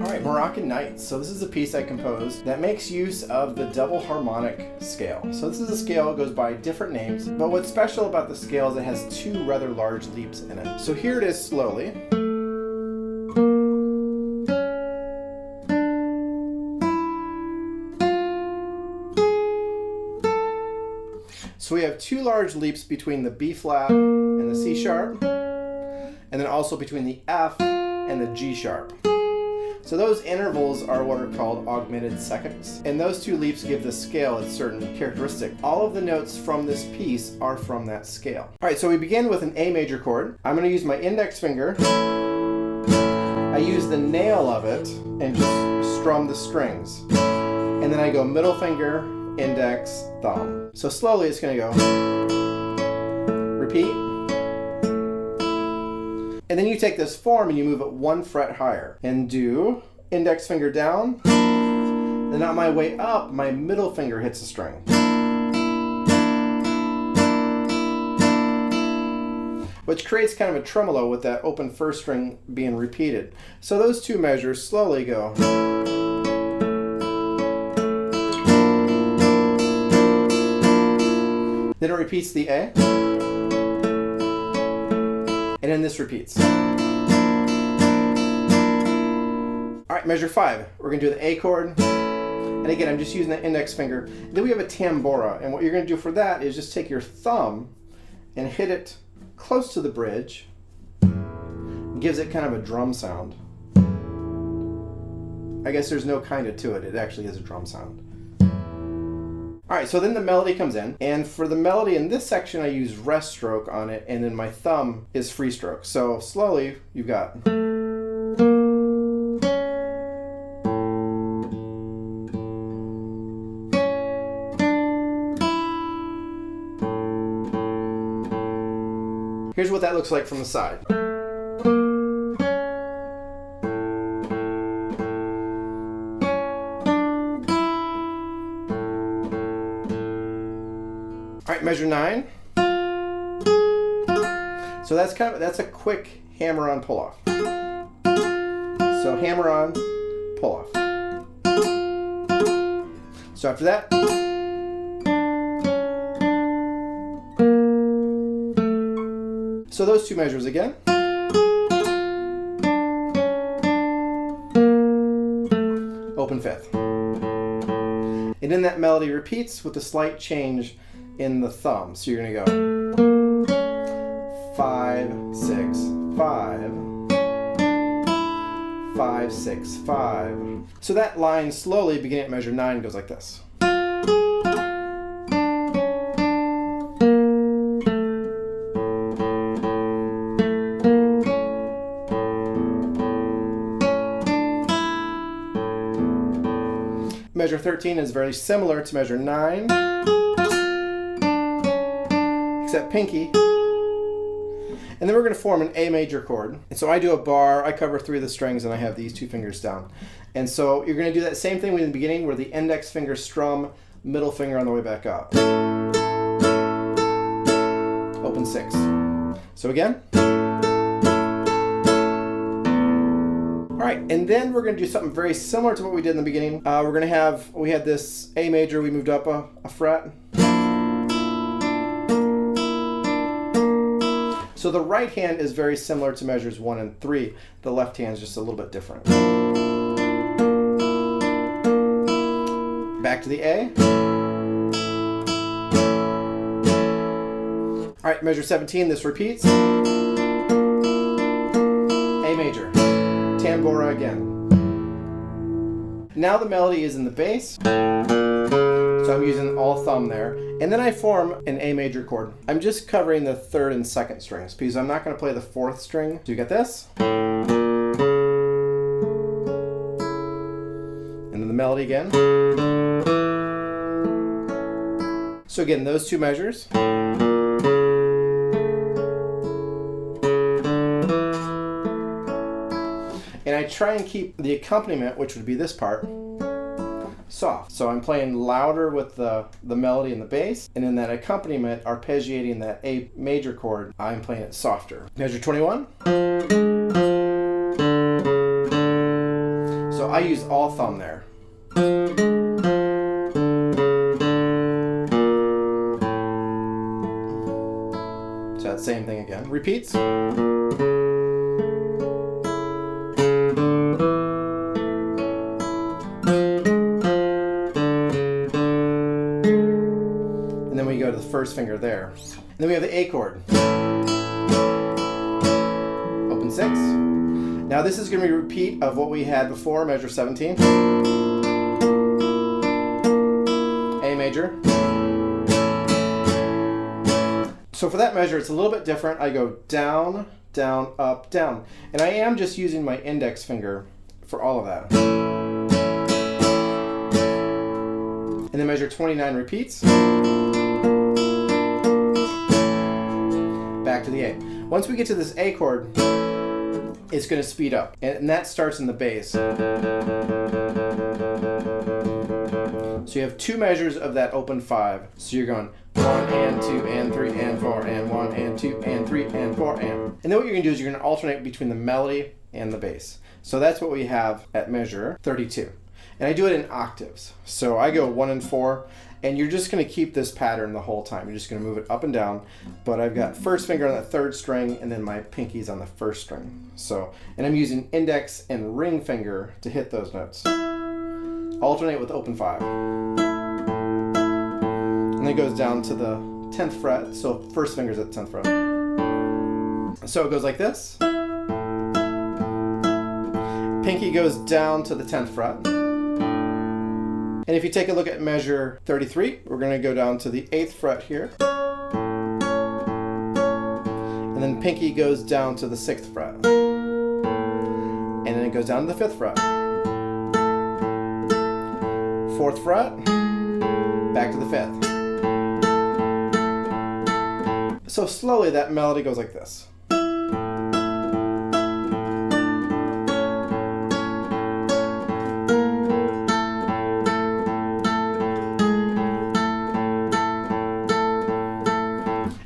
Alright, Moroccan Nights. So this is a piece I composed that makes use of the double harmonic scale. So this is a scale that goes by different names, but what's special about the scale is it has two rather large leaps in it. So here it is slowly. So we have two large leaps between the B flat and the C sharp, and then also between the F and the G sharp. So those intervals are what are called augmented seconds, and those two leaps give the scale its certain characteristic. All of the notes from this piece are from that scale. All right, so we begin with an A major chord. I'm going to use my index finger. I use the nail of it and just strum the strings. And then I go middle finger, index, thumb. So slowly it's going to go. Repeat. And then you take this form and you move it 1 fret higher and do index finger down. Then on my way up, my middle finger hits a string. Which creates kind of a tremolo with that open first string being repeated. So those two measures slowly go. Then it repeats the A. And then this repeats. All right, measure 5. We're gonna do the A chord. And again, I'm just using the index finger. Then we have a tambora. And what you're gonna do for that is just take your thumb and hit it close to the bridge. It gives it kind of a drum sound. I guess there's no kind of to it. It actually is a drum sound. All right, so then the melody comes in, and for the melody in this section, I use rest stroke on it, and then my thumb is free stroke. So slowly, you've got. Here's what that looks like from the side. All right, measure 9. So that's a quick hammer on pull off. So hammer on, pull off. So after that, so those two measures again. Open fifth. And then that melody repeats with a slight change in the thumb. So you're gonna go 5, 6, 5, 5, 6, 5. So that line slowly, beginning at measure 9, goes like this. Measure 13 is very similar to measure 9, except pinky. And then we're going to form an A major chord. And so I do a bar, I cover 3 of the strings, and I have these 2 fingers down. And so you're going to do that same thing in the beginning where the index finger strum, middle finger on the way back up. Open 6. So again. All right, and then we're going to do something very similar to what we did in the beginning. We're going to we had this A major, we moved up a fret. So the right hand is very similar to measures 1 and 3. The left hand is just a little bit different. Back to the A. All right, measure 17, this repeats. A major, tambora again. Now the melody is in the bass, so I'm using all thumb there. And then I form an A major chord. I'm just covering the 3rd and 2nd strings because I'm not going to play the 4th string. So you get this. And then the melody again. So again, those two measures. And I try and keep the accompaniment, which would be this part, soft. So I'm playing louder with the melody and the bass, and in that accompaniment, arpeggiating that A major chord, I'm playing it softer. Measure 21. So I use all thumb there. So that same thing again. Repeats. Go to the 1st finger there. And then we have the A chord. Open 6. Now this is going to be a repeat of what we had before, measure 17. A major. So for that measure, it's a little bit different. I go down, down, up, down. And I am just using my index finger for all of that. And then measure 29 repeats. Back to the A. Once we get to this A chord, it's going to speed up, and that starts in the bass. So you have 2 measures of that open 5. So you're going 1 and 2 and 3 and 4 and 1 and 2 and 3 and 4 and. And then what you're going to do is you're going to alternate between the melody and the bass. So that's what we have at measure 32. And I do it in octaves. So I go 1 and 4. And you're just going to keep this pattern the whole time. You're just going to move it up and down. But I've got 1st finger on the 3rd string, and then my pinky's on the 1st string. So, and I'm using index and ring finger to hit those notes. Alternate with open 5. And then it goes down to the 10th fret. So 1st finger's at the 10th fret. So it goes like this. Pinky goes down to the 10th fret. And if you take a look at measure 33, we're going to go down to the 8th fret here. And then pinky goes down to the 6th fret. And then it goes down to the 5th fret. 4th fret, back to the 5th. So slowly that melody goes like this.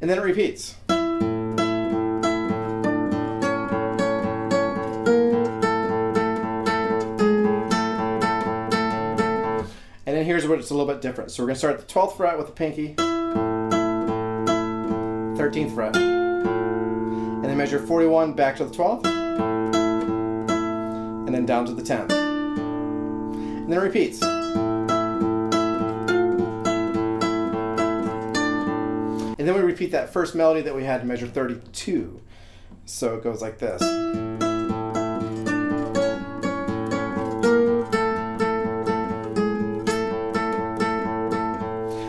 And then it repeats. And then here's where it's a little bit different. So we're going to start at the 12th fret with the pinky, 13th fret, and then measure 41 back to the 12th, and then down to the 10th. And then it repeats. And then we repeat that first melody that we had in measure 32. So it goes like this.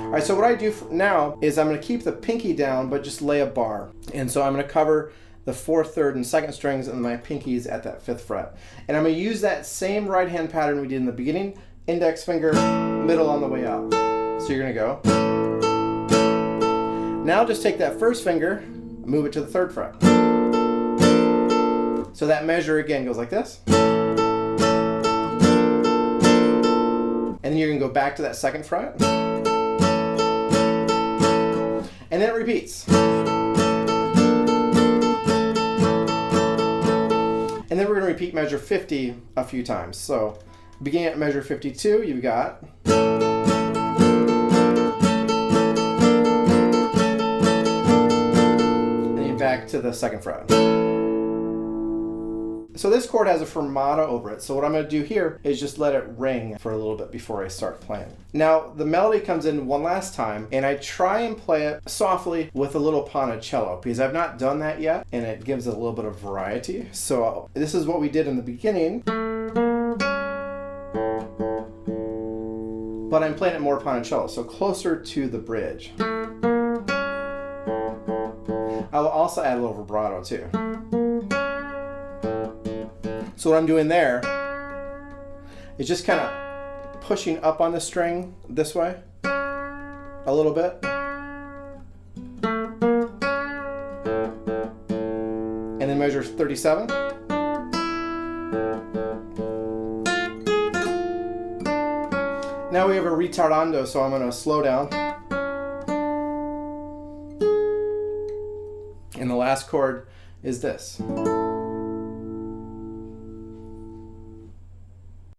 All right, so what I do now is I'm going to keep the pinky down, but just lay a bar. And so I'm going to cover the 4th, 3rd, and 2nd strings, and my pinky's at that 5th fret. And I'm going to use that same right hand pattern we did in the beginning, index finger, middle on the way out. So you're going to go. Now just take that 1st finger, move it to the 3rd fret. So that measure again goes like this. And then you're going to go back to that 2nd fret. And then it repeats. And then then we're going to repeat measure 50 a few times. So beginning at measure 52, you've got. And then back to the second fret. So this chord has a fermata over it. So what I'm going to do here is just let it ring for a little bit before I start playing. Now the melody comes in one last time, and I try and play it softly with a little ponticello because I've not done that yet, and it gives it a little bit of variety. So this is what we did in the beginning, but I'm playing it more ponticello, so closer to the bridge. I'll also add a little vibrato too. So what I'm doing there is just kind of pushing up on the string this way a little bit. And then measure 37. Now we have a ritardando, so I'm going to slow down. And the last chord is this.